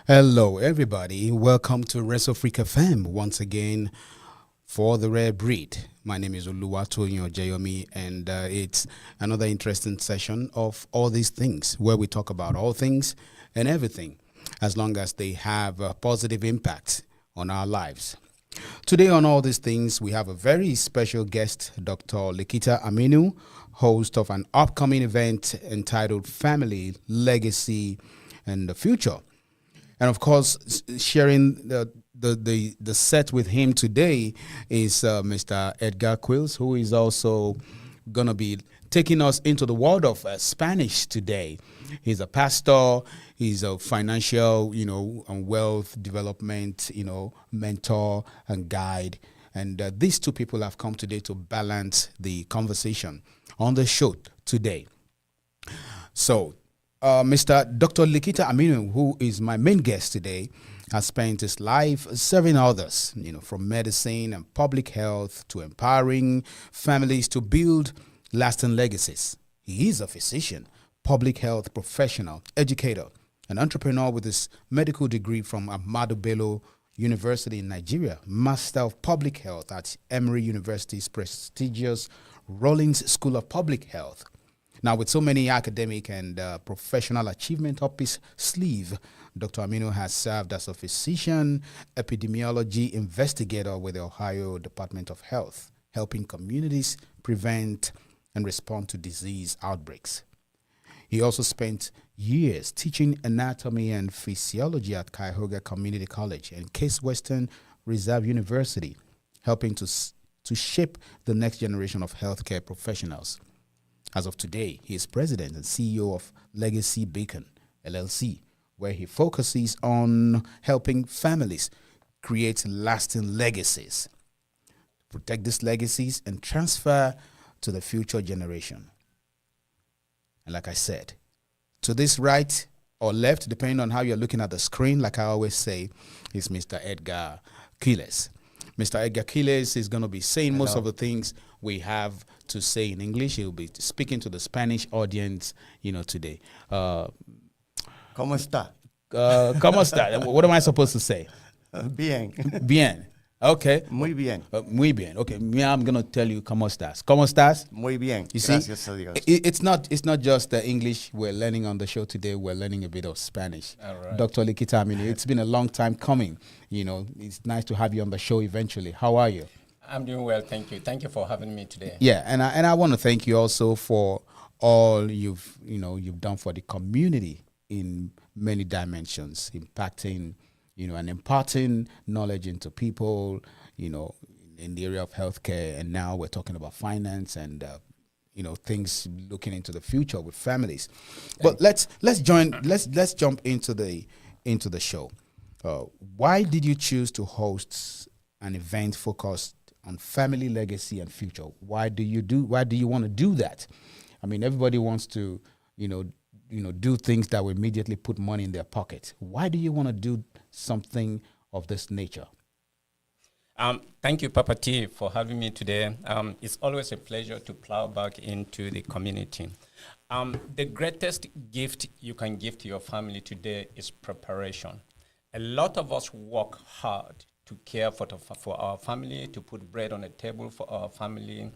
Hello, everybody. Welcome to Resofrik FM once again for the rare breed. My name is Oluwatoyin Ojeyomi, and it's another interesting session of all these things where we talk about all things and everything as long as they have a positive impact on our lives. Today, on all these things, we have a very special guest, Dr. Likita Aminu, host of an upcoming event entitled Family, Legacy, and the Future. And of course, sharing the set with him today is Mr. Edgar Quills, who is also going to be taking us into the world of Spanish today. He's a pastor, he's a financial, and wealth development, mentor and guide. And these two people have come today to balance the conversation on the show today. So, Mr. Dr. Likita Aminu, who is my main guest today, has spent his life serving others, from medicine and public health to empowering families to build lasting legacies. He is a physician, public health professional, educator, an entrepreneur with his medical degree from Ahmadu Bello University in Nigeria, Master of Public Health at Emory University's prestigious Rollins School of Public Health. Now, with so many academic and professional achievements up his sleeve, Dr. Aminu has served as a physician, epidemiology investigator with the Ohio Department of Health, helping communities prevent and respond to disease outbreaks. He also spent years teaching anatomy and physiology at Cuyahoga Community College and Case Western Reserve University, helping to shape the next generation of healthcare professionals. As of today, he is president and CEO of Legacy Beacon, LLC, where he focuses on helping families create lasting legacies, protect these legacies, and transfer to the future generation. And like I said, to this right or left, depending on how you're looking at the screen, like I always say, is Mr. Edgar Quiles. Mr. Edgar Quiles is going to be saying most of the things we have to say in English. He'll be speaking to the Spanish audience, today. ¿Cómo está? ¿Cómo está? What am I supposed to say? Bien. Bien. Okay. Muy bien. Muy bien. Okay. Me, I'm going to tell you ¿cómo estás? ¿Cómo estás? Muy bien. You see, Gracias a Dios. it's not just English we're learning on the show today. We're learning a bit of Spanish. All right. Dr. Likita, it's been a long time coming. It's nice to have you on the show eventually. How are you? I'm doing well, thank you. Thank you for having me today. Yeah, and I want to thank you also for all you've done for the community in many dimensions, impacting, and imparting knowledge into people, in the area of healthcare, and now we're talking about finance and things looking into the future with families. But let's jump into the show. Why did you choose to host an event focused on family, legacy, and future? Why do you want to do that? Everybody wants to, do things that will immediately put money in their pocket. Why do you want to do something of this nature? Thank you, Papa T, for having me today. It's always a pleasure to plow back into the community. The greatest gift you can give to your family today is preparation. A lot of us work hard to care for our family, to put bread on the table for our family.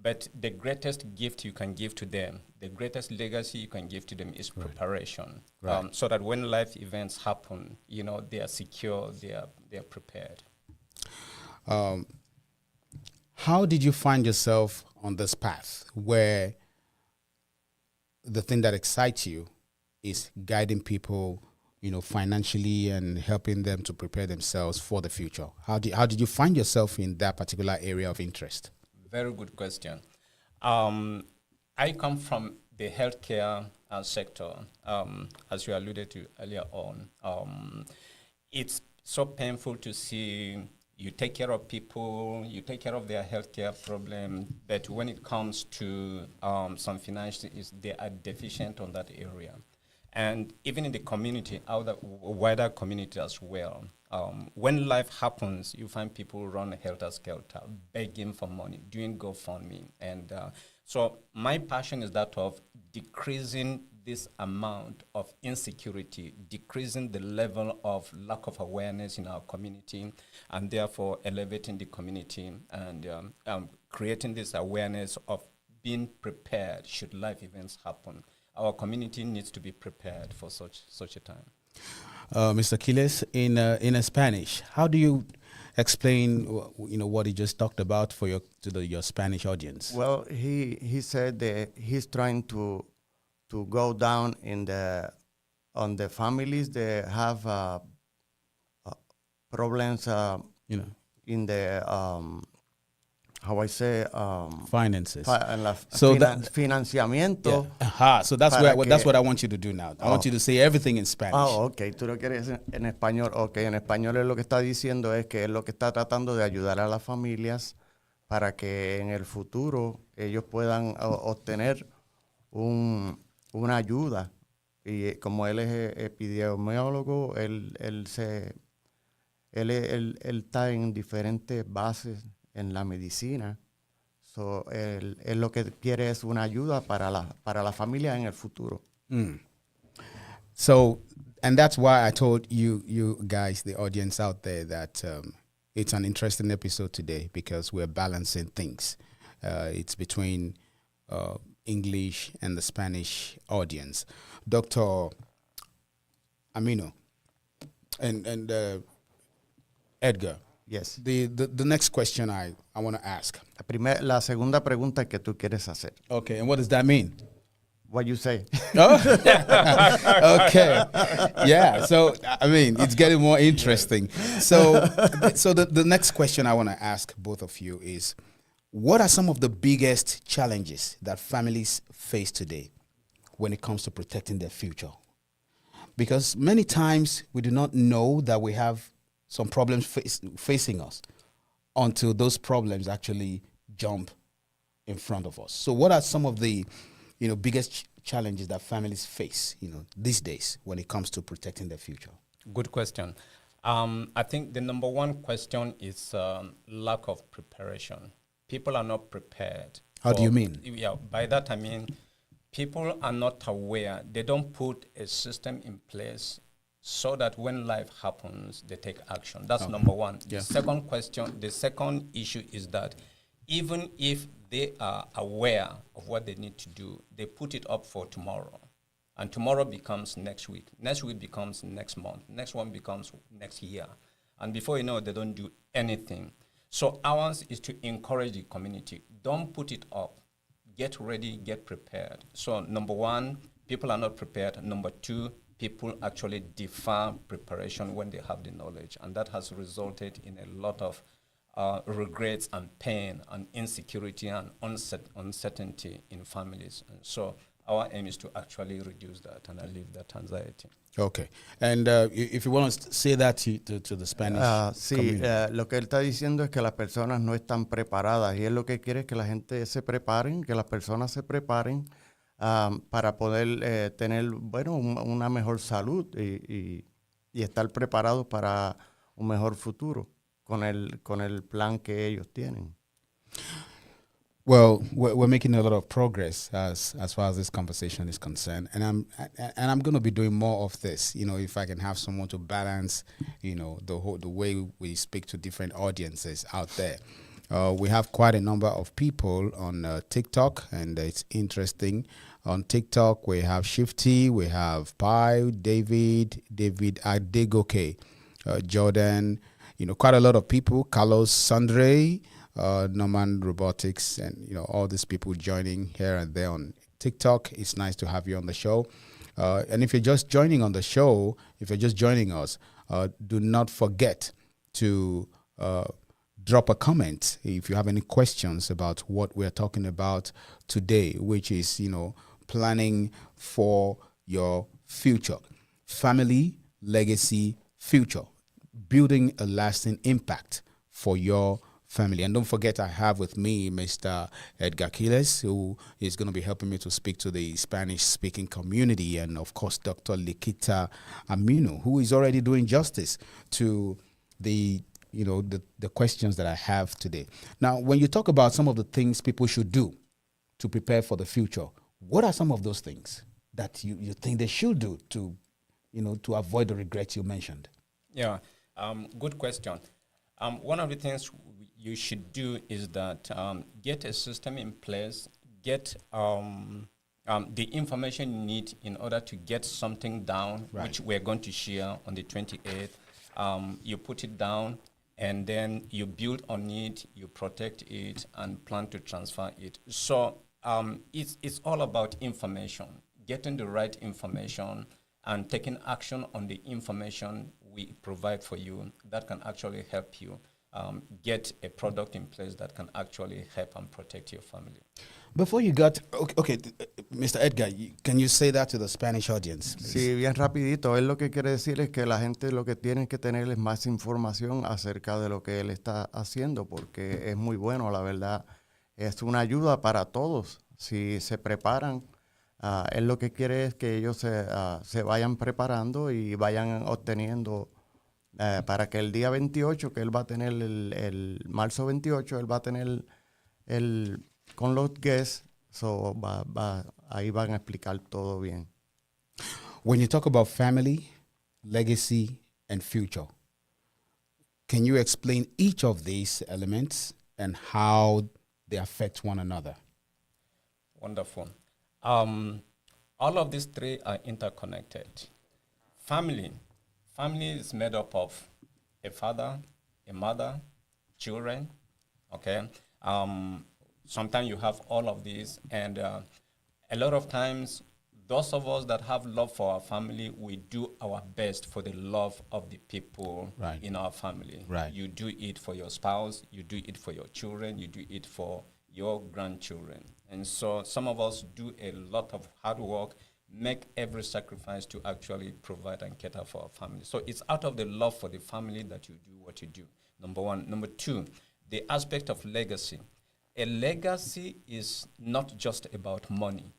But the greatest gift you can give to them, the greatest legacy you can give to them is preparation. Right. So that when life events happen, they are secure, they are prepared. How did you find yourself on this path where the thing that excites you is guiding people, financially and helping them to prepare themselves for the future? How did you find yourself in that particular area of interest? Very good question. I come from the healthcare sector, as you alluded to earlier on. It's so painful to see you take care of people, you take care of their healthcare problem, but when it comes to some finances, they are deficient on that area. And even in the community, wider community as well. When life happens, you find people run helter-skelter, begging for money, doing GoFundMe. And So my passion is that of decreasing this amount of insecurity, decreasing the level of lack of awareness in our community, and therefore elevating the community and creating this awareness of being prepared should life events happen. Our community needs to be prepared for such a time. Mr. Quiles, in Spanish, how do you explain what he just talked about for your Spanish audience? Well, he said that he's trying to go down on the families that have problems in the how I say finances. Financiamiento. Yeah. So that's what I want you to do now. I want you to say everything in Spanish. Okay. Tú lo quieres en español. Okay, en español es lo que está diciendo es que es lo que está tratando de ayudar a las familias para que en el futuro ellos puedan obtener una ayuda. Y como él es epidemiólogo, él está en diferentes bases en la medicina. So, él lo que quiere es una ayuda para la familia en el futuro. So, and that's why I told you guys, the audience out there, that it's an interesting episode today because we're balancing things. It's between English and the Spanish audience. Dr. Amino and Edgar. Yes. The next question I want to ask. La segunda pregunta que tú quieres hacer. Okay, and what does that mean? What you say. Oh? Okay. Yeah, so, I mean, it's getting more interesting. So the next question I want to ask both of you is, what are some of the biggest challenges that families face today when it comes to protecting their future? Because many times we do not know that we have some problems facing us until those problems actually jump in front of us. So what are some of the biggest challenges that families face these days when it comes to protecting their future? Good question. I think the number one question is lack of preparation. People are not prepared. How do you mean? Yeah, by that I mean people are not aware. They don't put a system in place so that when life happens, they take action. That's number one. Yeah. The second issue is that even if they are aware of what they need to do, they put it up for tomorrow. And tomorrow becomes next week. Next week becomes next month. Next one becomes next year. And before you know it, they don't do anything. So ours is to encourage the community. Don't put it up. Get ready, get prepared. So number one, people are not prepared. Number two, people actually defer preparation when they have the knowledge. And that has resulted in a lot of regrets and pain and insecurity and uncertainty in families. And so our aim is to actually reduce that and alleviate that anxiety. Okay. And if you want to say that to the Spanish sí, lo que él está diciendo es que las personas no están preparadas y él lo que quiere es que la gente se preparen, que las personas se preparen para poder tener, una mejor salud y estar preparados para un mejor futuro con el plan que ellos tienen. Well, we're making a lot of progress as far as this conversation is concerned, and I'm going to be doing more of this. If I can have someone to balance, the way we speak to different audiences out there. We have quite a number of people on TikTok, and it's interesting. On TikTok, we have Shifty, we have Pi, David Adegoke, Jordan. Quite a lot of people. Carlos Sandre. Norman Robotics, and all these people joining here and there on TikTok. It's nice to have you on the show. And if you're just joining on the show, if you're just joining us, do not forget to drop a comment if you have any questions about what we're talking about today, which is planning for your future, family, legacy, future, building a lasting impact for your family. And don't forget, I have with me Mr. Edgar Quiles, who is going to be helping me to speak to the Spanish-speaking community, and of course, Dr. Likita Amino, who is already doing justice to the questions that I have today. Now, when you talk about some of the things people should do to prepare for the future. What are some of those things that you think they should do to, to avoid the regrets you mentioned? Yeah, good question. One of the things you should do is that get a system in place, get the information you need in order to get something down, Right. which we're going to share on the 28th. You put it down, and then you build on it, you protect it, and plan to transfer it. So it's all about information, getting the right information, and taking action on the information we provide for you that can actually help you get a product in place that can actually help and protect your family. Before you got, okay, Mr. Edgar, can you say that to the Spanish audience, please? Sí, bien rapidito. Él lo que quiere decir es que la gente lo que tiene que tener es más información acerca de lo que él está haciendo, porque es muy bueno, la verdad. Es una ayuda para todos. Si se preparan, él lo que quiere es que ellos se vayan preparando y vayan obteniendo para que el día 28, que él va a tener el marzo 28, él va a tener con los guests, ahí van a explicar todo bien. When you talk about family, legacy, and future, can you explain each of these elements and how they affect one another? Wonderful. All of these three are interconnected. Family is made up of a father, a mother, children, okay? Sometimes you have all of these, and a lot of times, those of us that have love for our family, we do our best for the love of the people Right. in our family. Right. You do it for your spouse, you do it for your children, you do it for your grandchildren. And so some of us do a lot of hard work, make every sacrifice to actually provide and cater for our family. So it's out of the love for the family that you do what you do, number one. Number two, the aspect of legacy. A legacy is not just about money.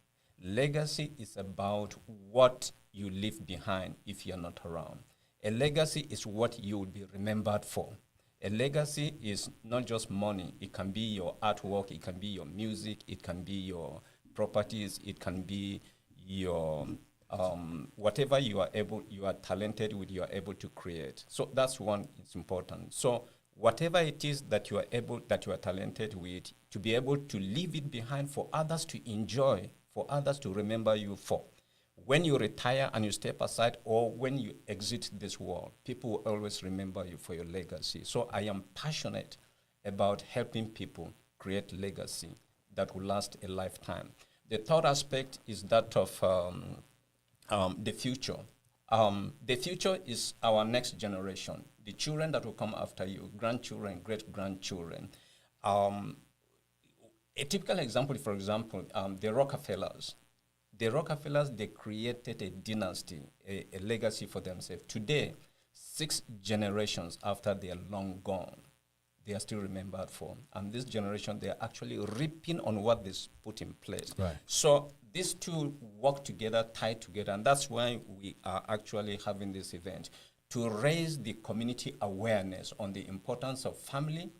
Legacy is about what you leave behind if you're not around. A legacy is what you will be remembered for. A legacy is not just money. It can be your artwork, it can be your music, it can be your properties, it can be your whatever you are talented with, you are able to create. So that's one, it's important. So whatever it is that you are talented with, to be able to leave it behind for others to enjoy, for others to remember you for. When you retire and you step aside, or when you exit this world, people will always remember you for your legacy. So I am passionate about helping people create legacy that will last a lifetime. The third aspect is that of the future. The future is our next generation, the children that will come after you, grandchildren, great-grandchildren. A typical example, for example, the Rockefellers. The Rockefellers, they created a dynasty, a legacy for themselves. Today, 6 generations after they are long gone, they are still remembered for. And this generation, they are actually reaping on what they put in place. Right. So these two work together, tie together, and that's why we are actually having this event, to raise the community awareness on the importance of family,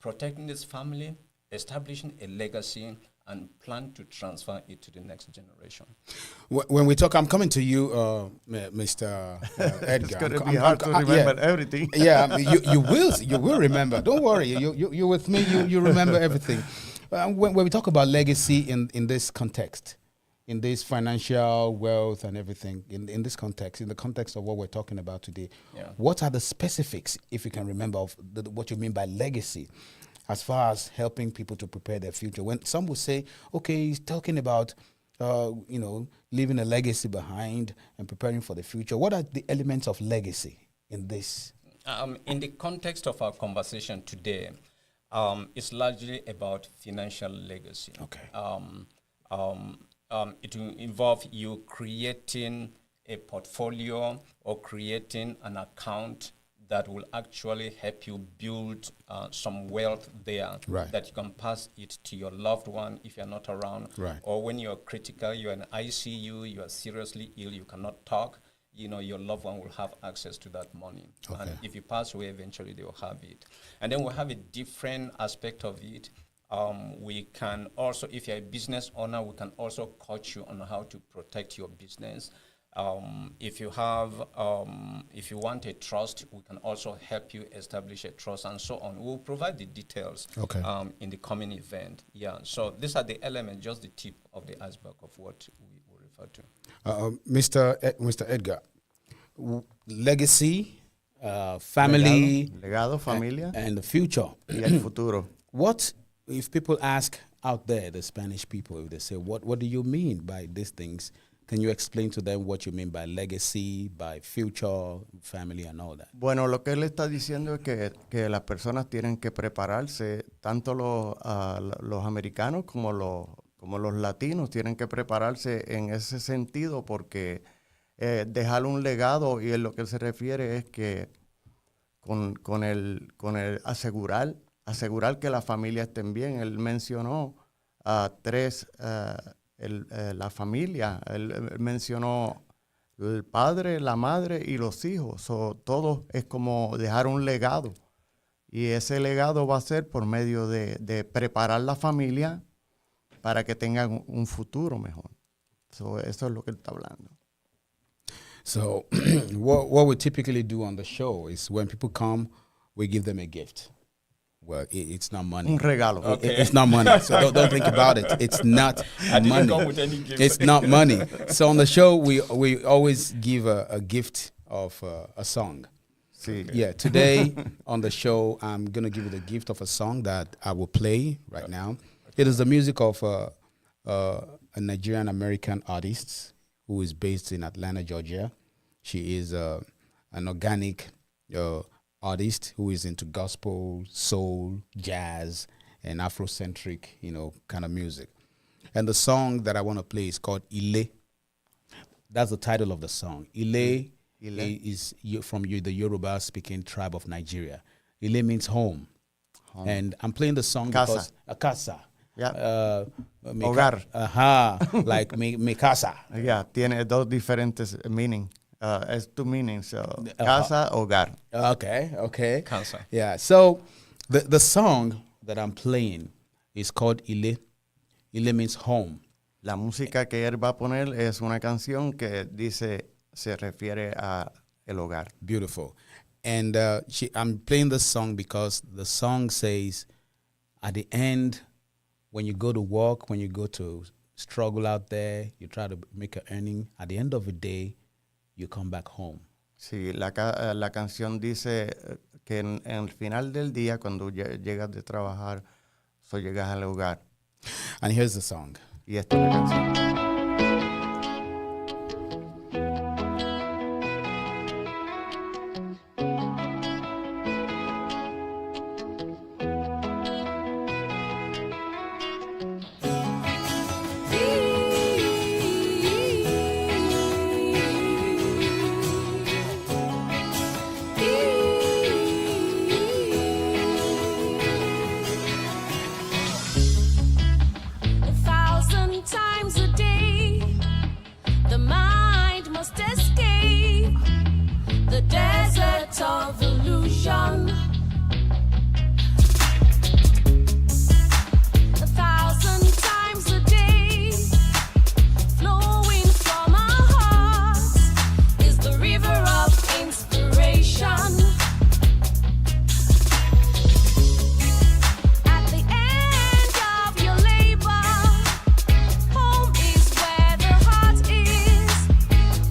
protecting this family, establishing a legacy, and plan to transfer it to the next generation. When we talk, I'm coming to you, Mr. Edgar. It's going to be hard to remember everything. Yeah, I mean, you will remember. Don't worry, you're with me. You remember everything. When we talk about legacy in this context, in this financial wealth and everything, in this context, in the context of what we're talking about today, Yeah. what are the specifics, if you can remember, of what you mean by legacy? As far as helping people to prepare their future. When some will say, okay, he's talking about, leaving a legacy behind and preparing for the future. What are the elements of legacy in this? In the context of our conversation today, it's largely about financial legacy. Okay. It will involve you creating a portfolio or creating an account that will actually help you build some wealth there, Right. that you can pass it to your loved one if you're not around. Right. Or when you're critical, you're in ICU, you are seriously ill, you cannot talk, your loved one will have access to that money. Okay. And if you pass away, eventually they will have it. And then we'll have a different aspect of it. We can also, if you're a business owner, we can also coach you on how to protect your business. If you want a trust, we can also help you establish a trust and so on. We'll provide the details in the coming event. Yeah, so these are the elements, just the tip of the iceberg of what we will refer to. Mr. Edgar, legacy, family, legado, familia, and the future. Y el futuro. What if people ask out there, the Spanish people, if they say, what do you mean by these things? Can you explain to them what you mean by legacy, by future, family, and all that? Bueno, lo que él está diciendo es que las personas tienen que prepararse, tanto los americanos como los latinos tienen que prepararse en ese sentido, porque dejar un legado, y en lo que él se refiere es que con el asegurar que la familia estén bien. Él mencionó la familia. Él mencionó el padre, la madre y los hijos. Todo es como dejar un legado. Y ese legado va a ser por medio de preparar la familia para que tengan un futuro mejor. Eso es lo que él está hablando. So what we typically do on the show is when people come, we give them a gift. Well, it's not money. Un regalo. Okay. It's not money. So don't think about it. It's not money. I didn't come with any gift. It's not money. So on the show, we always give a gift of a song. Sí. Yeah, today on the show, I'm going to give you the gift of a song that I will play right now. It is the music of a Nigerian-American artist who is based in Atlanta, Georgia. She is an organic artist who is into gospel, soul, jazz, and Afrocentric, kind of music. And the song that I want to play is called Ile. That's the title of the song. Ile is from the Yoruba-speaking tribe of Nigeria. Ile means home. And I'm playing the song because casa. Yeah. Hogar. Like mi casa. Yeah, tiene dos diferentes meanings. It's two meanings. Casa, hogar. Okay. Casa. Yeah. So the song that I'm playing is called Ile. Ile means home. La música que él va a poner es una canción que se refiere a el hogar. Beautiful. And I'm playing this song because the song says, at the end, when you go to work, when you go to struggle out there, you try to make an earning, at the end of the day, you come back home. Sí, la canción dice que en el final del día, cuando llegas de trabajar, llegas al hogar. And here's the song. Y esta es la canción. 1,000 times a day, the mind must escape the desert of illusion. 1,000 times a day, flowing from our hearts is the river of inspiration. At the end of your labor, home is where the heart is.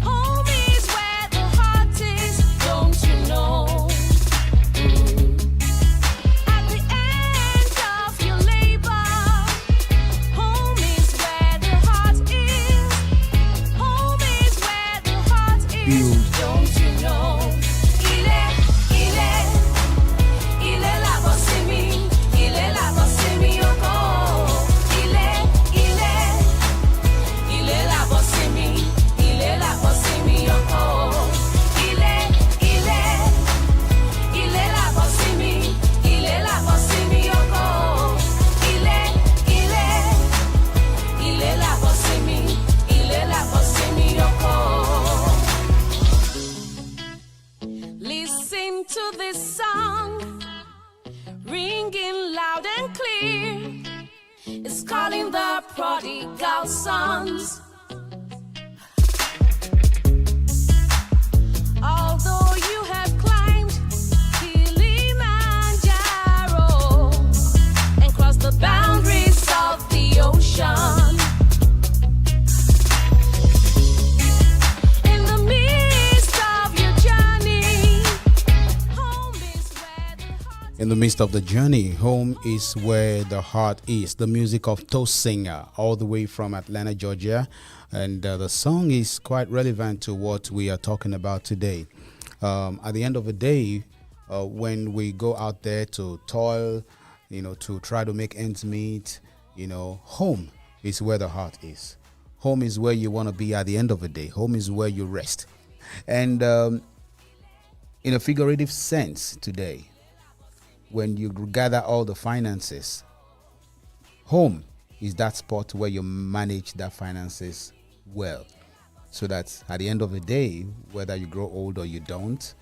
Home is where the heart is. Don't you know? At the end of your labor, home is where the heart is. Home is where the heart is. Don't you know? Ile la voce mi oko. Ile la voce mi oko. Ile la voce mi oko. Ile la voce mi oko. sons. Although you have climbed Kilimanjaro and crossed the boundaries of the ocean, in the midst of your journey, home is where the heart. In the midst of the journey, home is where the heart is. The music of Toe Singer, all the way from Atlanta, Georgia. And the song is quite relevant to what we are talking about today. At the end of the day, when we go out there to toil, to try to make ends meet, home is where the heart is. Home is where you want to be at the end of the day. Home is where you rest. And in a figurative sense today, when you gather all the finances, home is that spot where you manage that finances well, so that at the end of the day, whether you grow old or you don't,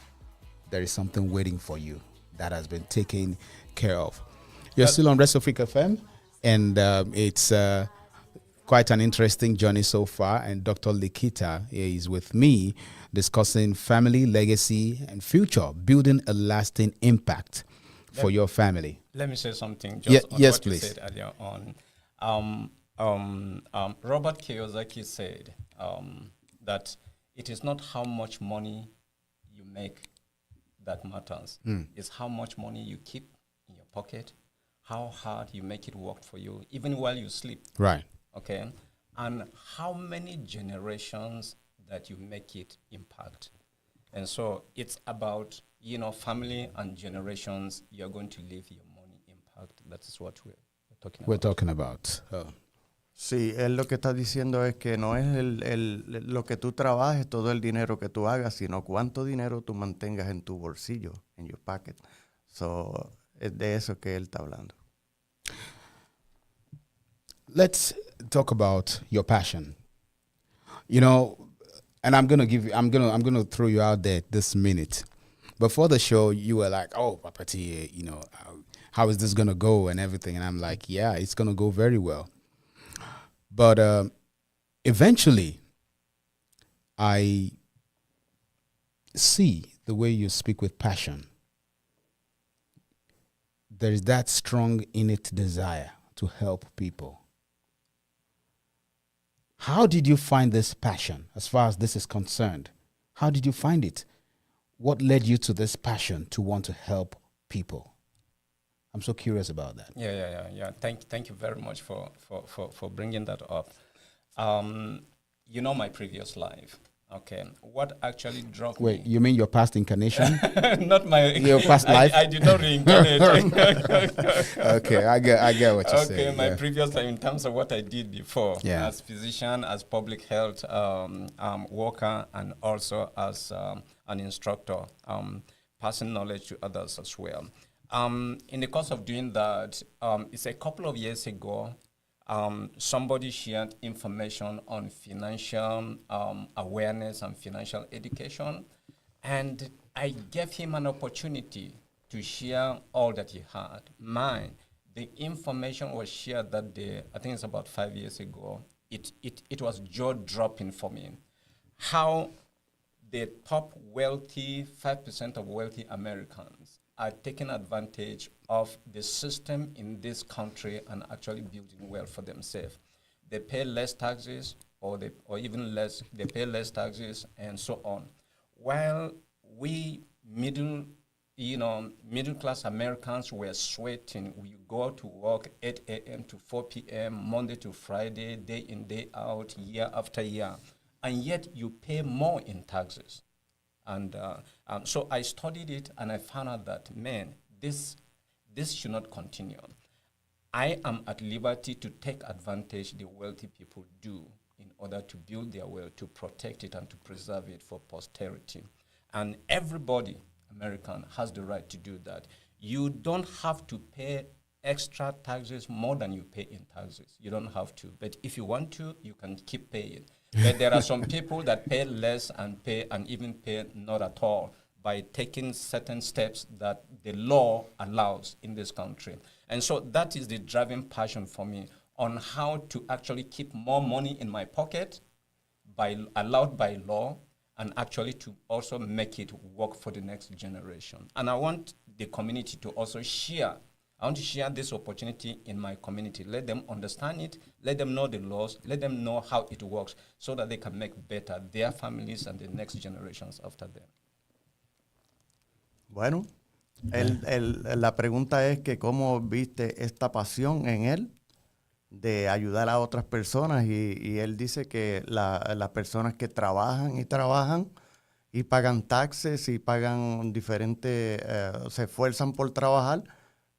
there is something waiting for you that has been taken care of. You're still on Resofrik FM, and it's quite an interesting journey so far. And Dr. Likita is with me discussing family, legacy, and future, building a lasting impact for your family. Let me say something Yes, on what please. you said earlier on. Robert Kiyosaki said that it is not how much money you make that matters. It's how much money you keep in your pocket, how hard you make it work for you, even while you sleep. Right. Okay? And how many generations that you make it impact. And so it's about, family and generations you're going to leave your money impact. That is what we're talking We're about. talking about. Sí, él lo que está diciendo es que no es lo que tú trabajes, todo el dinero que tú hagas, sino cuánto dinero tú mantengas en tu bolsillo, en your pocket. So, es de eso que él está hablando. Let's talk about your passion. And I'm gonna throw you out there this minute. Before the show, you were like, "Oh, Papa T, how is this gonna go?" and everything. And I'm like, "Yeah, it's gonna go very well." But eventually, I see the way you speak with passion. There is that strong innate desire to help people. How did you find this passion as far as this is concerned? How did you find it? What led you to this passion to want to help people? I'm so curious about that. Yeah. Thank you very much for bringing that up. My previous life. Okay, what actually drove me? Wait, you mean your past incarnation? Not my Your past life? I did not reincarnate. Okay, I get what you're saying. Okay, my yeah. previous life in terms of what I did before, Yeah. as physician, as public health worker, and also as an instructor, passing knowledge to others as well. In the course of doing that, it's a couple of years ago, somebody shared information on financial awareness and financial education, and I gave him an opportunity to share all that he had. The information was shared that day, I think it's about 5 years ago. It was jaw-dropping for me. How the top 5% of wealthy Americans are taking advantage of the system in this country and actually building wealth for themselves. They pay less taxes, or even less. They pay less taxes, and so on. While we middle class Americans were sweating. We go to work 8 a.m. to 4 p.m., Monday to Friday, day in, day out, year after year, and yet you pay more in taxes. And so I studied it, and I found out that, man, this should not continue. I am at liberty to take advantage the wealthy people do in order to build their wealth, to protect it, and to preserve it for posterity. And everybody, American, has the right to do that. You don't have to pay extra taxes more than you pay in taxes. You don't have to. But if you want to, you can keep paying. But there are some people that pay less and even pay not at all by taking certain steps that the law allows in this country. And so that is the driving passion for me. on how to actually keep more money in my pocket allowed by law, and actually to also make it work for the next generation. And I want the community to also share. I want to share this opportunity in my community. Let them understand it, let them know the laws, let them know how it works so that they can make better their families and the next generations after them. Bueno, la pregunta es que cómo viste esta pasión en él de ayudar a otras personas y él dice que las personas que trabajan y pagan taxes y pagan diferentes, se esfuerzan por trabajar,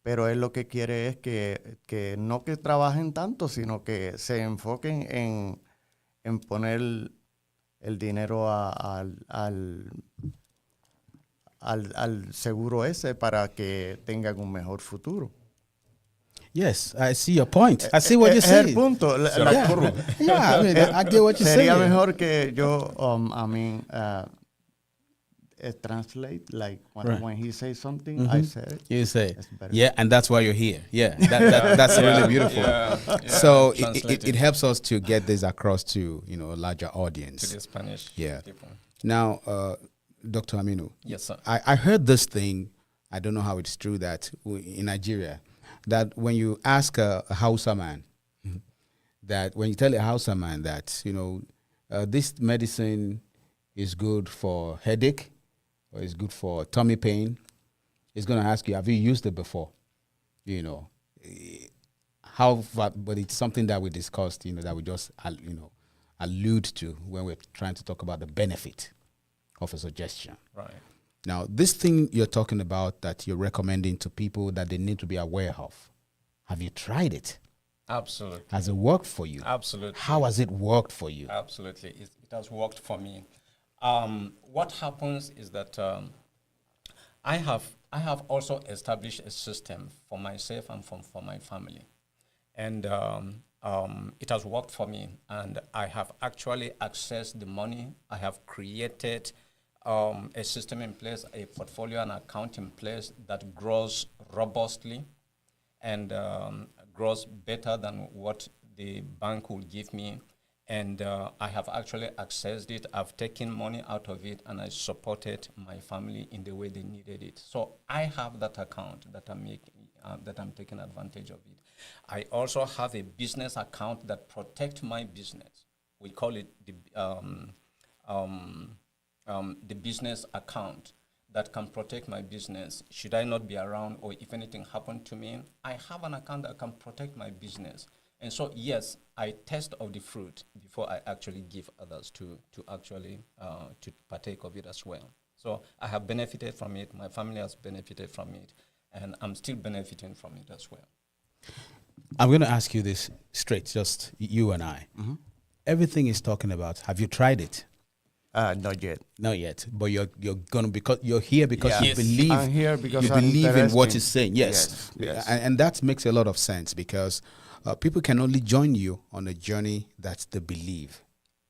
pero él lo que quiere es que no que trabajen tanto, sino que se enfoquen en poner el dinero al seguro ese para que tengan un mejor futuro. Yes, I see your point. I see what you're saying. Es el punto. Yeah, I mean, I get what you're saying. Sería mejor que yo, translate, like when he says something, I say it. You say, It's better. yeah, and that's why you're here. Yeah, that's really beautiful. Yeah, So translated. it helps us to get this across to a larger audience. To the Spanish people. Now, Dr. Aminu, Yes, sir. I heard this thing. I don't know how it's true that in Nigeria, that when you ask a Hausa man, that when you tell a Hausa man that this medicine is good for headache or is good for tummy pain, he's going to ask you, have you used it before? But it's something that we discussed, that we just allude to when we're trying to talk about the benefit of a suggestion. Right. Now, this thing you're talking about that you're recommending to people that they need to be aware of, have you tried it? Absolutely. Has it worked for you? Absolutely. How has it worked for you? Absolutely. It has worked for me. What happens is that I have also established a system for myself and for my family. And it has worked for me. And I have actually accessed the money. I have created a system in place, a portfolio and account in place that grows robustly and grows better than what the bank will give me. And I have actually accessed it. I've taken money out of it, and I supported my family in the way they needed it. So I have that account that I'm taking advantage of it. I also have a business account that protects my business. We call it the business account that can protect my business. Should I not be around, or if anything happened to me, I have an account that can protect my business. And so, yes, I test of the fruit before I actually give others to actually to partake of it as well. So I have benefited from it. My family has benefited from it, and I'm still benefiting from it as well. I'm going to ask you this straight, just you and I. Mm-hmm. Everything he's talking about, have you tried it? Not yet. Not yet, but you're gonna, because you're here because Yeah. you Yes. believe. I'm here because you I'm believe in interested. what he's saying. Yes, Yes. And that makes a lot of sense because people can only join you on a journey that they believe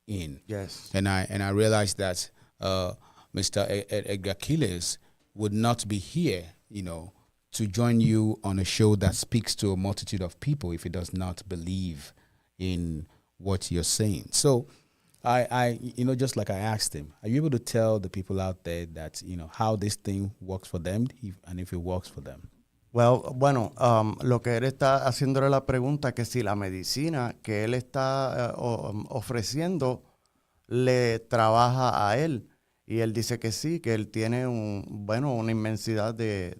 in. Yes. And I realized that Mr. Edgar Quiles would not be here, to join you on a show that speaks to a multitude of people if he does not believe in what you're saying. So. I just like I asked him, are you able to tell the people out there that, how this thing works for them and if it works for them? Bueno, lo que él está haciéndole la pregunta que si la medicina que él está ofreciendo le trabaja a él. Y él dice que sí, que él tiene una inmensidad de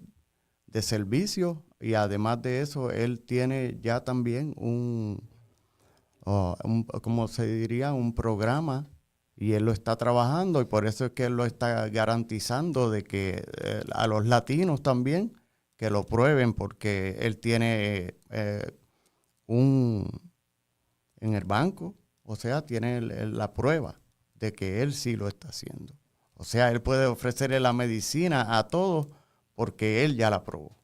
servicios y además de eso, él tiene ya también como se diría, un programa y él lo está trabajando y por eso es que él lo está garantizando de que a los latinos también que lo prueben porque él tiene en el banco, o sea, tiene la prueba de que él sí lo está haciendo. O sea, él puede ofrecerle la medicina a todos porque él ya la probó.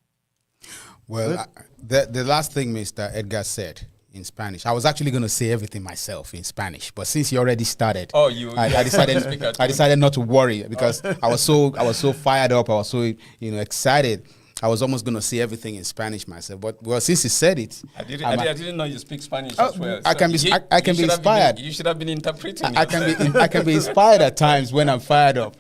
Well, the last thing Mr. Edgar said in Spanish, I was actually going to say everything myself in Spanish, but since you already started, I decided not to worry because I was so fired up, I was so excited. I was almost going to say everything in Spanish myself, but well, since you said it, I didn't know you speak Spanish Oh, as well. I can be- I can be inspired. You should have been interpreting. I can be inspired at times when I'm fired up,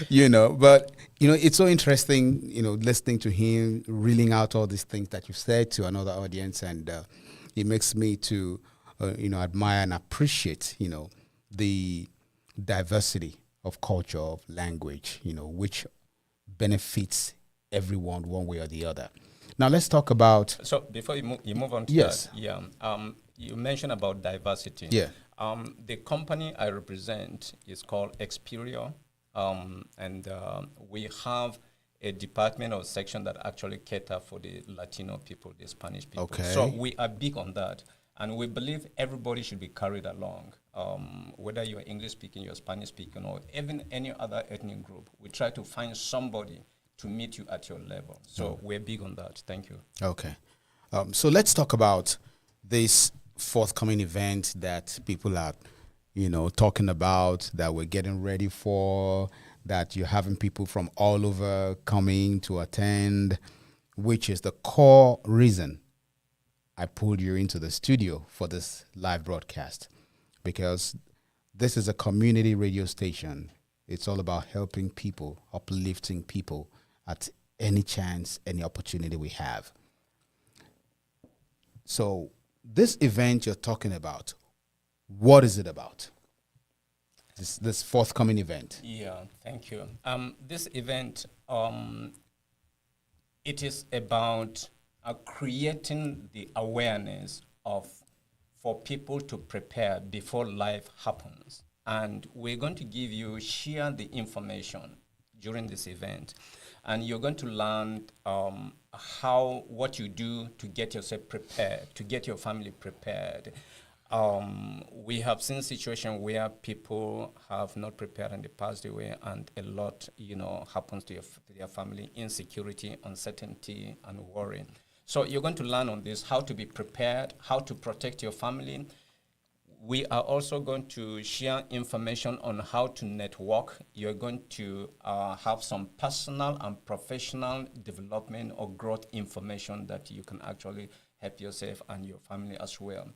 But it's so interesting, listening to him reeling out all these things that you said to another audience, and it makes me to admire and appreciate the diversity of culture, of language, which benefits everyone one way or the other. Now let's talk about. So before you move on to Yes. that, you mentioned about diversity. Yeah. The company I represent is called Experio, and we have a department or section that actually cater for the Latino people, the Spanish people. Okay. So we are big on that, and we believe everybody should be carried along. Whether you're English speaking, you're Spanish speaking, or even any other ethnic group, we try to find somebody to meet you at your level. So we're big on that. Thank you. Okay. So let's talk about this forthcoming event that people are, talking about, that we're getting ready for, that you're having people from all over coming to attend, which is the core reason I pulled you into the studio for this live broadcast, because this is a community radio station. It's all about helping people, uplifting people at any chance, any opportunity we have. So this event you're talking about, what is it about? This forthcoming event. Yeah, thank you. This event, it is about creating the awareness for people to prepare before life happens. And we're going to share the information during this event. And you're going to learn what you do to get yourself prepared, to get your family prepared. We have seen situations where people have not prepared and they passed away, and a lot, happens to their family: insecurity, uncertainty, and worry. So you're going to learn on this, how to be prepared, how to protect your family. We are also going to share information on how to network. You're going to have some personal and professional development or growth information that you can actually help yourself and your family as well.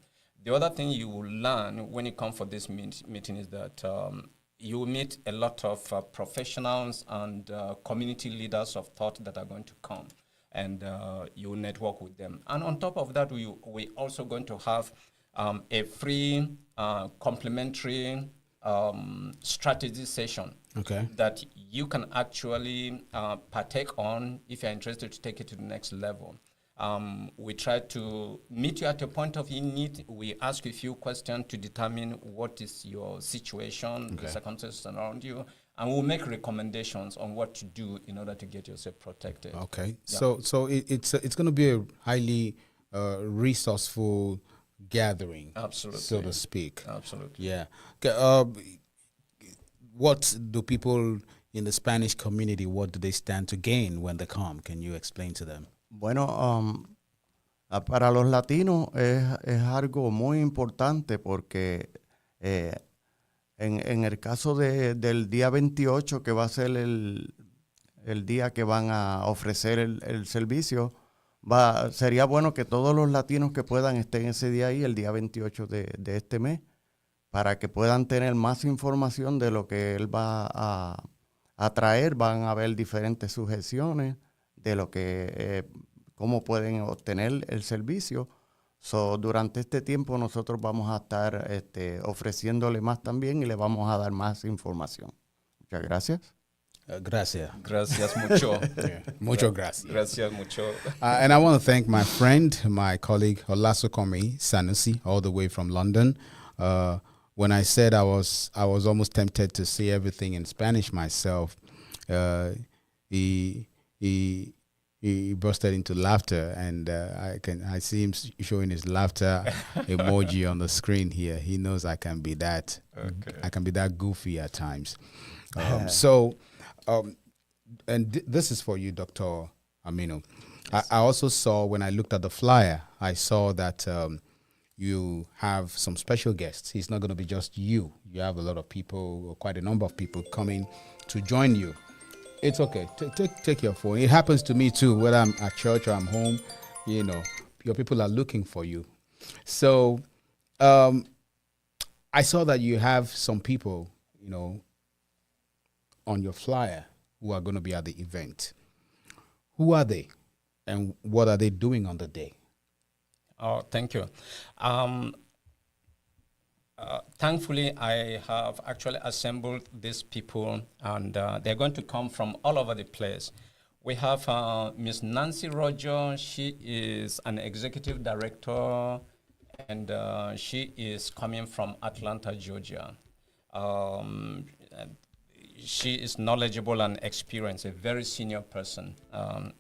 The other thing you will learn when you come for this meeting is that you will meet a lot of professionals and community leaders of thought that are going to come, and you will network with them. And on top of that, we also going to have a free complimentary strategy session that you can actually partake on if you're interested to take it to the next level. We try to meet you at a point of need. We ask you a few questions to determine what is your situation, the circumstances around you, and we'll make recommendations on what to do in order to get yourself protected. Okay. Yeah. So it's going to be a highly resourceful gathering, Absolutely. so to speak. Absolutely. Yeah. Okay, what do people in the Spanish community, what do they stand to gain when they come? Can you explain to them? Bueno, para los latinos es algo muy importante porque en el caso del día 28, que va a ser el día que van a ofrecer el servicio, sería bueno que todos los latinos que puedan estén ese día ahí, el día 28 de este mes, para que puedan tener más información de lo que él va a traer. Van a haber diferentes sugestiones de lo que cómo pueden obtener el servicio. Durante este tiempo nosotros vamos a estar ofreciéndole más también y le vamos a dar más información. Muchas gracias. Gracias. Gracias mucho. Yeah. Mucho gracias. Gracias mucho. And I want to thank my friend, my colleague, Olasokomi Sanusi, all the way from London. When I said I was almost tempted to say everything in Spanish myself, he bursted into laughter, and I see him showing his laughter emoji on the screen here. He knows I can be that goofy at times. This is for you, Dr. Aminu. I also saw, when I looked at the flyer, I saw that you have some special guests. It's not going to be just you. You have a lot of people, or quite a number of people coming to join you It's okay. Take your phone. It happens to me too. Whether I'm at church or I'm home, you know, your people are looking for you. So, I saw that you have some people, you know, on your flyer who are going to be at the event. Who are they, and what are they doing on the day? Oh, thank you. Thankfully, I have actually assembled these people, and they're going to come from all over the place. We have Miss Nancy Roger. She is an executive director, and she is coming from Atlanta, Georgia. And she is knowledgeable and experienced, a very senior person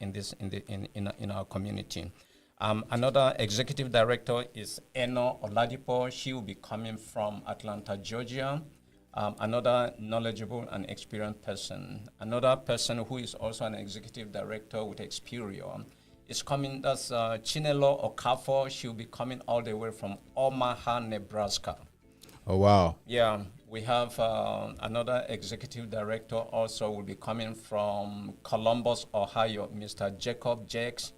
in our community. Another executive director is Eno Oladipo. She will be coming from Atlanta, Georgia. Another knowledgeable and experienced person. Another person who is also an executive director with experience is coming. That's Chinelo Okafo. She will be coming all the way from Omaha, Nebraska. Oh, wow. Yeah, we have another executive director also will be coming from Columbus, Ohio, Mr. Jacob Jakes.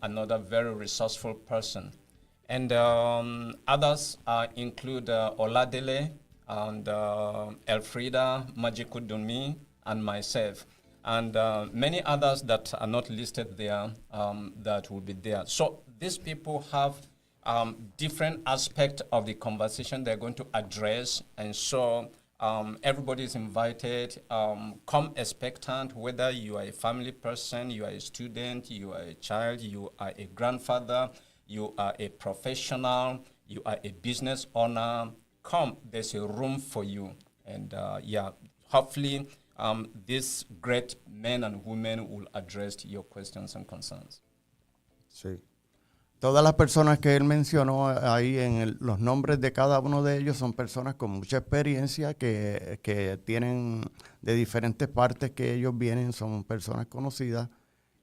Another very resourceful person. And others include Oladele and Elfrida Majikudumi and myself. And many others that are not listed there that will be there. So these people have different aspects of the conversation they're going to address. And so everybody is invited. Come expectant, whether you are a family person, you are a student, you are a child, you are a grandfather, you are a professional, you are a business owner. Come, there's a room for you. And hopefully these great men and women will address your questions and concerns. Sí. Todas las personas que él mencionó ahí los nombres de cada uno de ellos son personas con mucha experiencia que tienen de diferentes partes que ellos vienen, son personas conocidas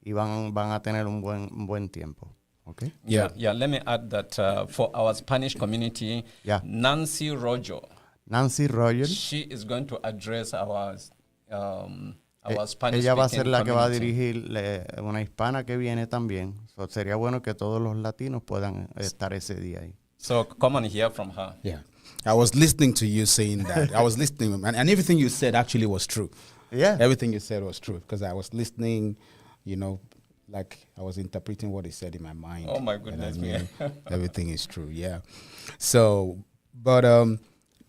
y van a tener un buen tiempo. Okay? Yeah. Let me add that for our Spanish community, Nancy Roger, she is going to address our Spanish. Ella va a ser la community. que va a dirigir una hispana que viene también. So, sería bueno que todos los latinos puedan estar ese día ahí. So come and hear from her. Yeah. I was listening to you saying that. I was listening, and everything you said actually was true. Yeah. Everything you said was true, because I was listening, you know, like I was interpreting what he said in my mind. Oh, my goodness me. Everything is true, yeah. So, but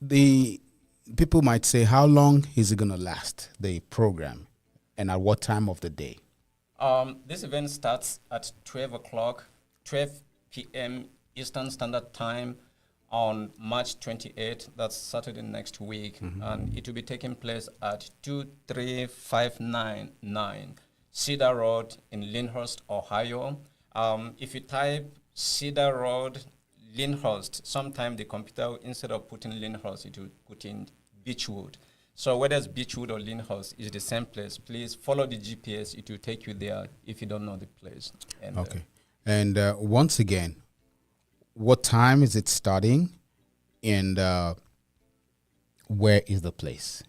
the people might say, how long is it going to last, the program, and at what time of the day? This event starts at 12 p.m. Eastern Standard Time on March 28th. That's Saturday next week. Mm-hmm. And it will be taking place at 23599 Cedar Road in Lyndhurst, Ohio. If you type Cedar Road, Lyndhurst, sometime the computer, instead of putting Lyndhurst, it will put in Beechwood. So whether it's Beechwood or Lyndhurst, it's the same place. Please follow the GPS. It will take you there if you don't know the place. And, okay. And once again, what time is it starting, and where is the place?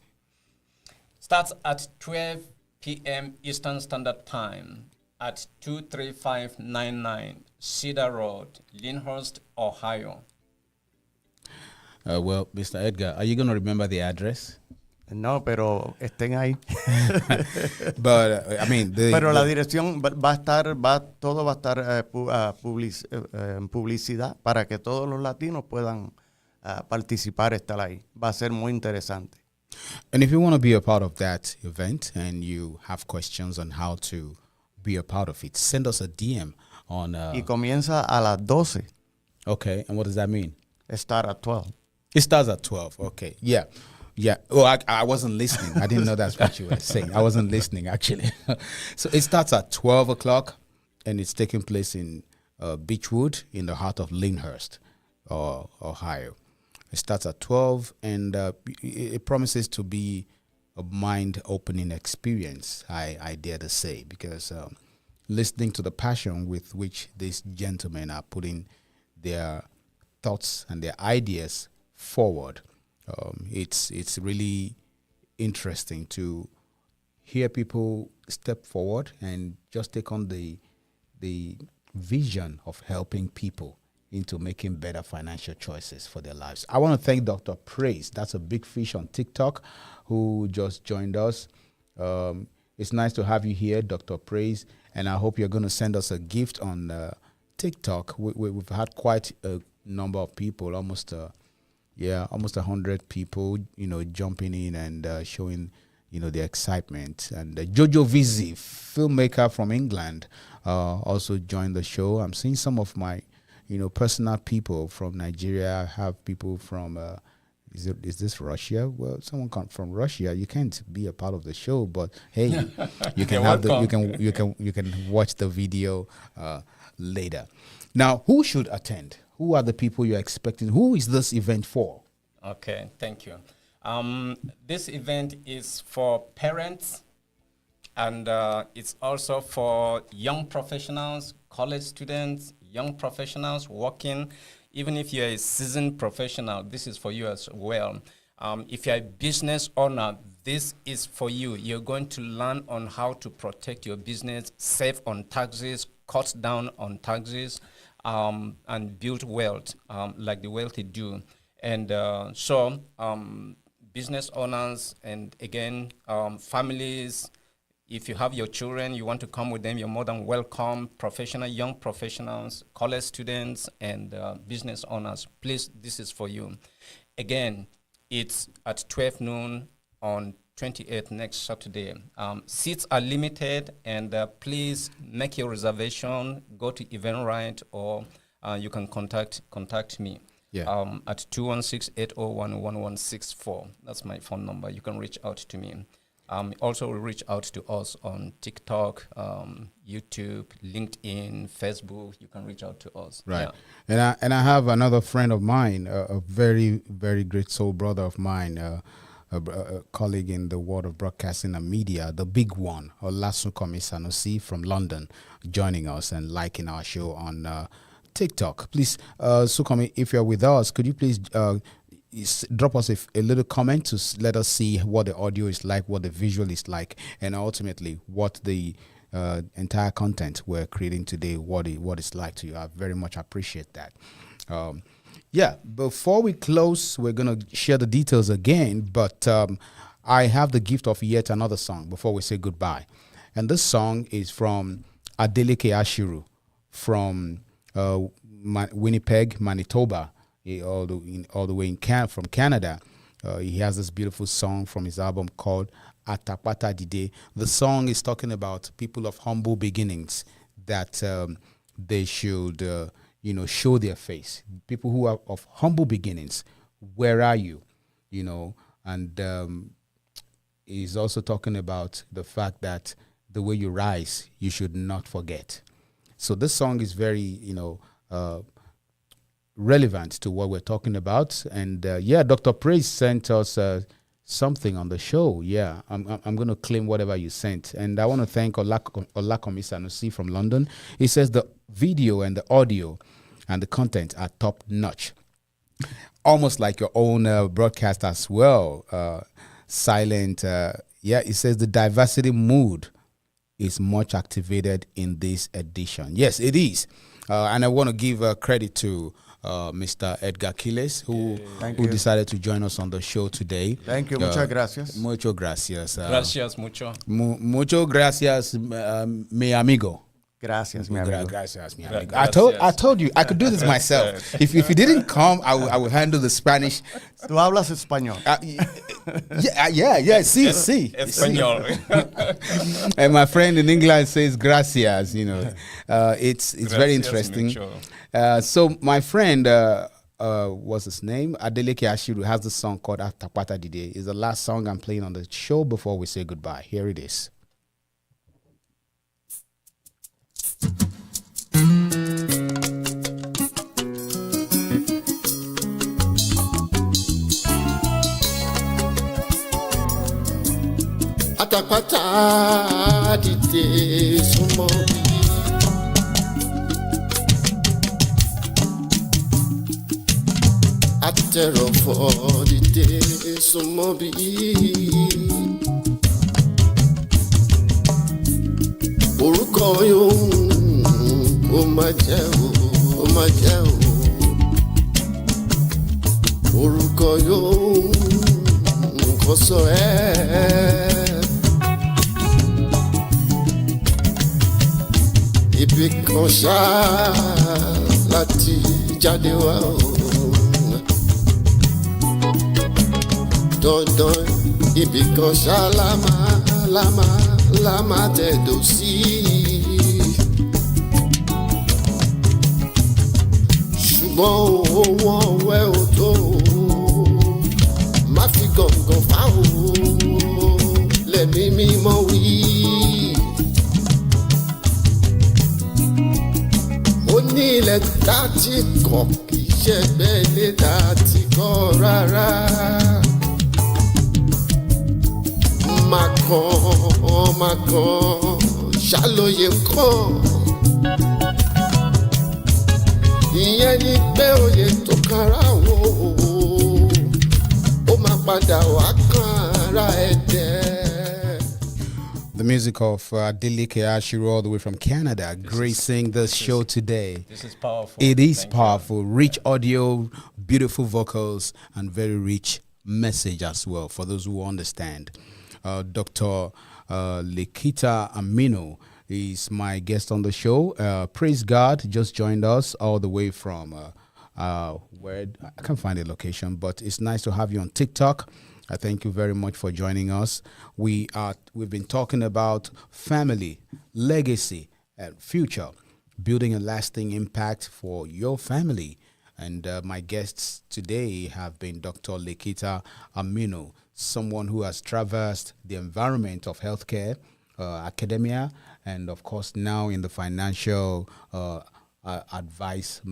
Starts at 12 p.m. Eastern Standard Time at 23599 Cedar Road, Lyndhurst, Ohio. Well, Mr. Edgar, are you going to remember the address? No, pero estén ahí. But I mean, pero la dirección todo va a estar en publicidad para que todos los latinos puedan participar, estar ahí. Va a ser muy interesante. And if you want to be a part of that event and you have questions on how to be a part of it, send us a DM on. Y comienza a las 12. Okay, and what does that mean? It starts at 12. It starts at 12. Okay, yeah. Yeah. Oh, I wasn't listening. I didn't know that's what you were saying. I wasn't listening, actually. So it starts at 12 o'clock, and it's taking place in Beechwood in the heart of Lyndhurst, Ohio. It starts at 12, and it promises to be a mind-opening experience, I dare to say, because listening to the passion with which these gentlemen are putting their thoughts and their ideas forward, it's really interesting to hear people step forward and just take on the vision of helping people into making better financial choices for their lives. I want to thank Dr. Praise. That's a big fish on TikTok who just joined us. It's nice to have you here, Dr. Praise, and I hope you're going to send us a gift on TikTok. We've had quite a number of people, almost 100 people, jumping in and showing, their excitement. And Jojo Vizzi, filmmaker from England, also joined the show. I'm seeing some of my, personal people from Nigeria. I have people from, is this Russia? Well, someone from Russia. You can't be a part of the show, but hey, you can have you can watch the video later. Now, who should attend? Who are the people you're expecting? Who is this event for? Okay, thank you. This event is for parents, and it's also for young professionals, college students, young professionals working. Even if you're a seasoned professional, this is for you as well. If you're a business owner, this is for you. You're going to learn on how to protect your business, save on taxes, cut down on taxes, and build wealth like the wealthy do. And business owners and, again, families, if you have your children, you want to come with them, you're more than welcome. Young professionals, college students, and business owners, please, this is for you. Again, it's at 12 noon on 28th, next Saturday. Seats are limited, and please make your reservation. Go to Eventbrite, or you can contact me. Yeah. At 216-801-1164. That's my phone number. You can reach out to me. Also reach out to us on TikTok, YouTube, LinkedIn, Facebook. You can reach out to us. Right. Yeah. And I have another friend of mine, a very, very great soul brother of mine, a colleague in the world of broadcasting and media, the big one, Olasunkami Sanusi from London, joining us and liking our show on TikTok. Please, Sukami, if you're with us, could you please drop us a little comment to let us see what the audio is like, what the visual is like, and ultimately what the entire content we're creating today, what it's like to you. I very much appreciate that. Before we close, we're going to share the details again, but I have the gift of yet another song before we say goodbye. And this song is from Adeleke Ashiru from Winnipeg, Manitoba, all the way from Canada. He has this beautiful song from his album called Atapata Dide. The song is talking about people of humble beginnings, that they should, show their face. People who are of humble beginnings, where are you? And he's also talking about the fact that the way you rise, you should not forget. So this song is very, relevant to what we're talking about. And Dr. Praise sent us something on the show. Yeah, I'm going to claim whatever you sent. And I want to thank Olakomi Sanusi from London. He says the video and the audio and the content are top notch. Almost like your own broadcast as well. Silent. He says the diversity mood is much activated in this edition. Yes, it is. And I want to give credit to Mr. Edgar Quiles, who decided to join us on the show today. Thank you. Muchas gracias. Mucho gracias. Gracias mucho. Mucho gracias, mi amigo. Gracias, mi amigo. Gracias, mi amigo. I told you I could do this myself. If you didn't come, I will handle the Spanish. Tú hablas español. Sí. Español. And my friend in England says gracias. It's very interesting. So my friend, what's his name? Adeleke Ashiru has the song called Atapata Dide. It's the last song I'm playing on the show before we say goodbye. Here it is. Atapata dide sumo bi, aterofo dide sumo bi, orúkọ yóò ó máa jẹ́ o ó máa jẹ́ o orúkọ yóò kò sọ ibi kan ṣáá láti jáde wá o dandan ibi kan ṣáá lámà tẹ̀dọ̀ sí ṣùgbọ́n owó ọ̀wẹ́ ò tó má fi gàngàn fáwọn lẹ́mí mímọ́ wí. ó ní ilẹ̀ dáàtì kọ̀ kì í ṣẹgbẹ́ ilé dáàtì kọ́ rárá. má kàn ṣàlòyé kan. ìyẹn ni pé òye tó kára wò ó máa padà wá kan ara ẹ̀dẹ̀. The music of Adeleke Ashiru all the way from Canada, gracing the show today. This is powerful. It is Thank powerful. Rich audio, beautiful vocals, and very rich message as well for those who understand. Dr. Lekita Amino is my guest on the show. Praise God, just joined us all the way from where I can't find the location, but it's nice to have you on TikTok. I thank you very much for joining us. We've been talking about family, legacy, and future, building a lasting impact for your family. And my guests today have been Dr. Lekita Amino, someone who has traversed the environment of healthcare, academia, and of course now in the financial advice,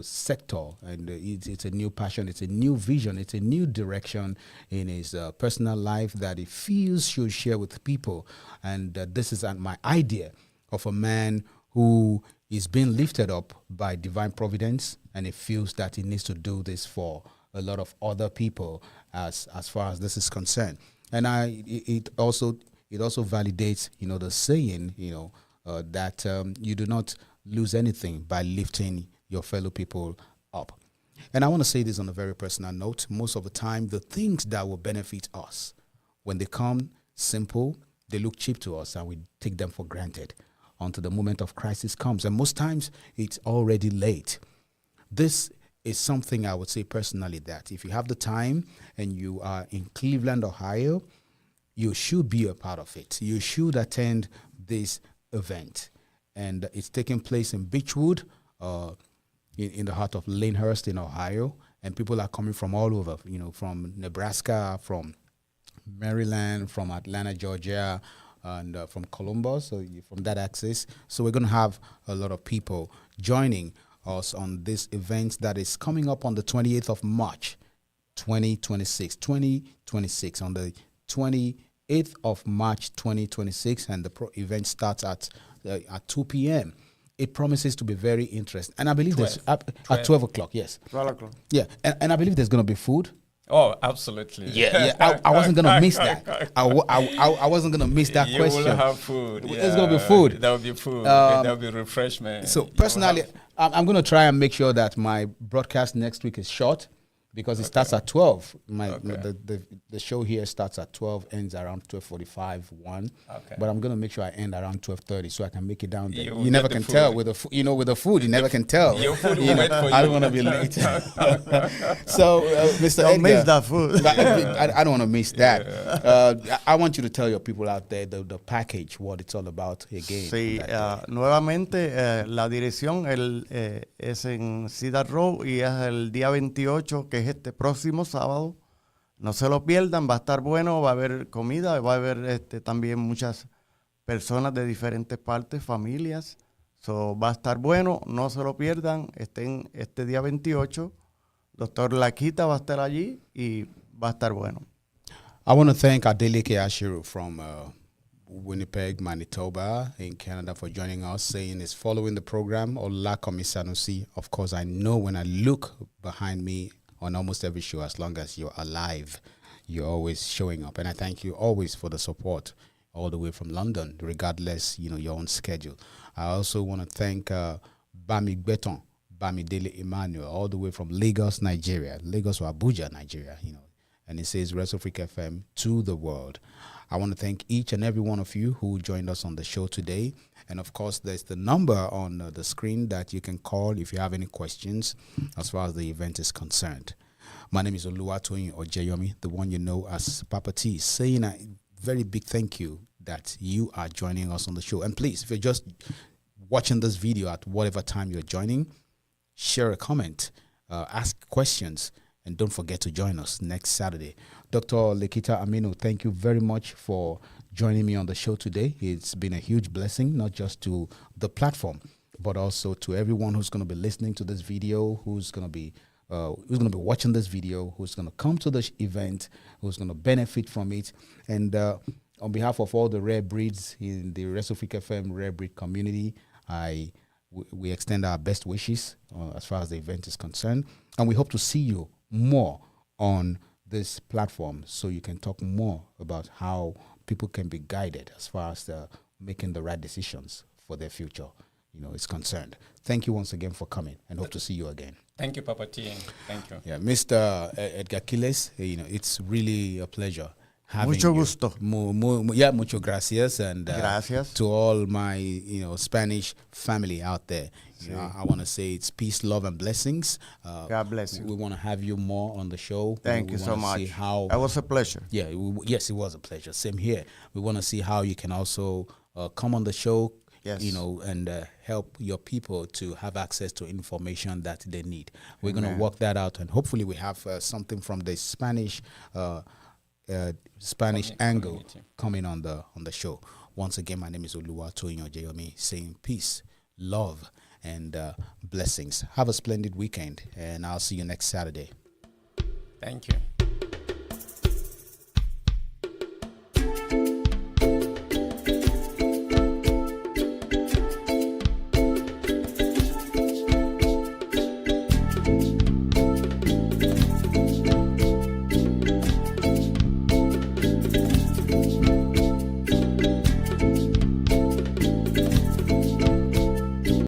sector. And it's a new passion, it's a new vision, it's a new direction in his personal life that he feels should share with people. And this is my idea of a man who is being lifted up by divine providence, and he feels that he needs to do this for a lot of other people as far as this is concerned. And it also validates, the saying, that you do not lose anything by lifting your fellow people up. And I want to say this on a very personal note. Most of the time, the things that will benefit us, when they come simple, they look cheap to us and we take them for granted until the moment of crisis comes. And most times, it's already late. This is something I would say personally, that if you have the time and you are in Cleveland, Ohio, you should be a part of it. You should attend this event. And it's taking place in Beechwood, in the heart of Lanehurst in Ohio. And people are coming from all over, from Nebraska, from Maryland, from Atlanta, Georgia, and from Columbus, so from that axis. So we're going to have a lot of people joining us on this event that is coming up on the 28th of March, 2026, on the 28th of March, 2026, and the event starts at 2 p.m. It promises to be very interesting. And I believe there's at 12 o'clock, yes. 12 o'clock. Yeah, and I believe there's going to be food. Oh, absolutely. Yeah. I wasn't going to miss that. I wasn't going to miss that question. You will have food. There's going to be food. There will be food. There will be refreshment. So personally, I'm going to try and make sure that my broadcast next week is short, because it starts at 12. The show here starts at 12, ends around 12:45, 1. Okay. But I'm going to make sure I end around 12:30 so I can make it down there. You never can tell with the with the food. You never can tell. Your food will wait for you. I don't want to be late. So, Mr. Don't Edgar, miss that food. I don't want to miss that. I want you to tell your people out there the package, what it's all about again. Sí, nuevamente la dirección es en Cedar Row y es el día 28, que es este próximo sábado. No se lo pierdan, va a estar bueno, va a haber comida, va a haber también muchas personas de diferentes partes, familias. So, va a estar bueno, no se lo pierdan. Estén este día 28. Doctor Laquita va a estar allí y va a estar bueno. I want to thank Adeleke Ashiru from Winnipeg, Manitoba in Canada for joining us, saying is following the program. Olakomi Sanusi. Of course, I know when I look behind me on almost every show, as long as you're alive, you're always showing up. And I thank you always for the support all the way from London, regardless, your own schedule. I also want to thank Bami Beton, Bamidele Emmanuel, all the way from Lagos, Nigeria, Lagos or Abuja, Nigeria, and it says Resofrik FM to the world. I want to thank each and every one of you who joined us on the show today. And of course, there's the number on the screen that you can call if you have any questions as far as the event is concerned. My name is Oluwatoyin Ojeyomi, the one you know as Papa T, saying a very big thank you that you are joining us on the show. And please, if you're just watching this video at whatever time you're joining, share a comment, ask questions, and don't forget to join us next Saturday. Dr. Lekita Aminu, thank you very much for joining me on the show today. It's been a huge blessing, not just to the platform, but also to everyone who's going to be listening to this video, who's going to be watching this video, who's going to come to this event, who's going to benefit from it. And on behalf of all the rare breeds in the Resofrik FM rare breed community, we extend our best wishes as far as the event is concerned. And we hope to see you more on this platform so you can talk more about how people can be guided as far as making the right decisions for their future is concerned. Thank you once again for coming and hope to see you again. Thank you, Papa T. Thank you. Yeah, Mr. Edgar Quiles, it's really a pleasure having Mucho you. gusto. Mucho gracias. And Gracias. to all my, Spanish family out there. I want to say it's peace, love, and blessings. God bless you. We want to have you more on the show. Thank you so much. That was a pleasure. Yeah, yes, it was a pleasure. Same here. We want to see how you can also come on the show, yes, and help your people to have access to information that they need. We're going to work that out, and hopefully we have something from the Spanish angle coming on the show. Once again, my name is Oluwatoyin Ojeyomi, saying peace, love, and blessings. Have a splendid weekend, and I'll see you next Saturday. Thank you.